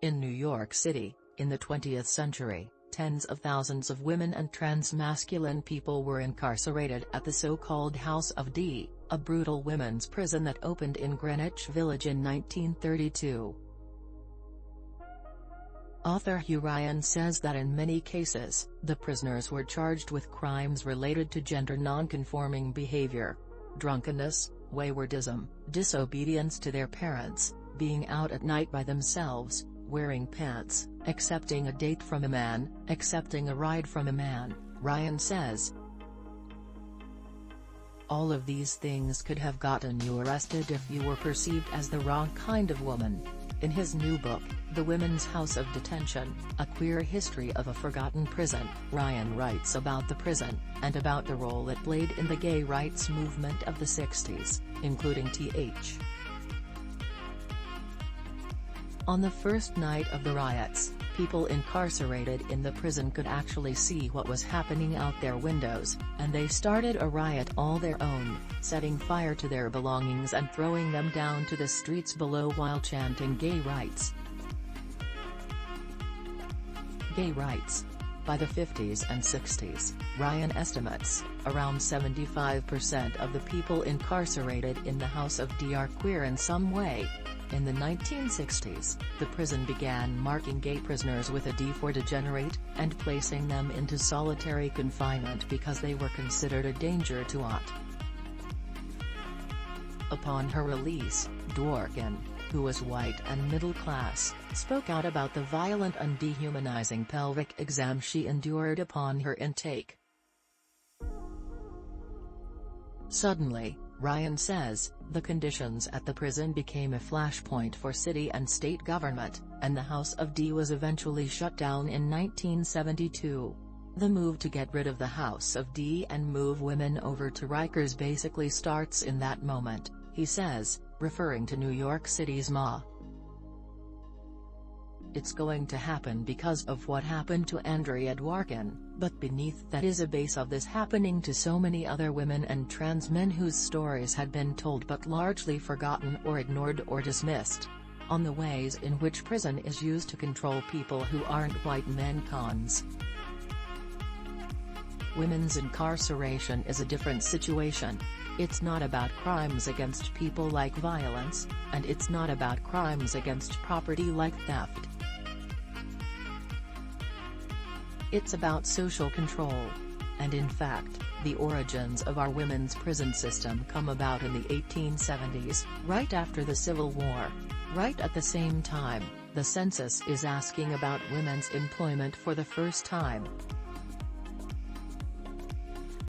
In New York City, in the 20th century, tens of thousands of women and transmasculine people were incarcerated at the so-called House of D, a brutal women's prison that opened in Greenwich Village in 1932. Author Hugh Ryan says that in many cases, the prisoners were charged with crimes related to gender-nonconforming behavior. Drunkenness, waywardism, disobedience to their parents, being out at night by themselves, wearing pants, accepting a date from a man, accepting a ride from a man, Ryan says. All of these things could have gotten you arrested if you were perceived as the wrong kind of woman. In his new book, The Women's House of Detention, A Queer History of a Forgotten Prison, Ryan writes about the prison, and about the role it played in the gay rights movement of the 60s, including Th. On the first night of the riots, people incarcerated in the prison could actually see what was happening out their windows, and they started a riot all their own, setting fire to their belongings and throwing them down to the streets below while chanting gay rights. Gay rights. By the 50s and 60s, Ryan estimates, around 75% of the people incarcerated in the House of D are queer in some way. In the 1960s, the prison began marking gay prisoners with a D for degenerate, and placing them into solitary confinement because they were considered a danger to OT. Upon her release, Dworkin, who was white and middle class, spoke out about the violent and dehumanizing pelvic exam she endured upon her intake. Suddenly, Ryan says, the conditions at the prison became a flashpoint for city and state government, and the House of D was eventually shut down in 1972. The move to get rid of the House of D and move women over to Rikers basically starts in that moment, he says, referring to New York City's MA. It's going to happen because of what happened to Andrea Dworkin, but beneath that is a base of this happening to so many other women and trans men whose stories had been told but largely forgotten or ignored or dismissed. On the ways in which prison is used to control people who aren't white men. Cons. Women's incarceration is a different situation. It's not about crimes against people like violence, and it's not about crimes against property like theft. It's about social control. And in fact, the origins of our women's prison system come about in the 1870s, right after the Civil War. Right at the same time, the census is asking about women's employment for the first time.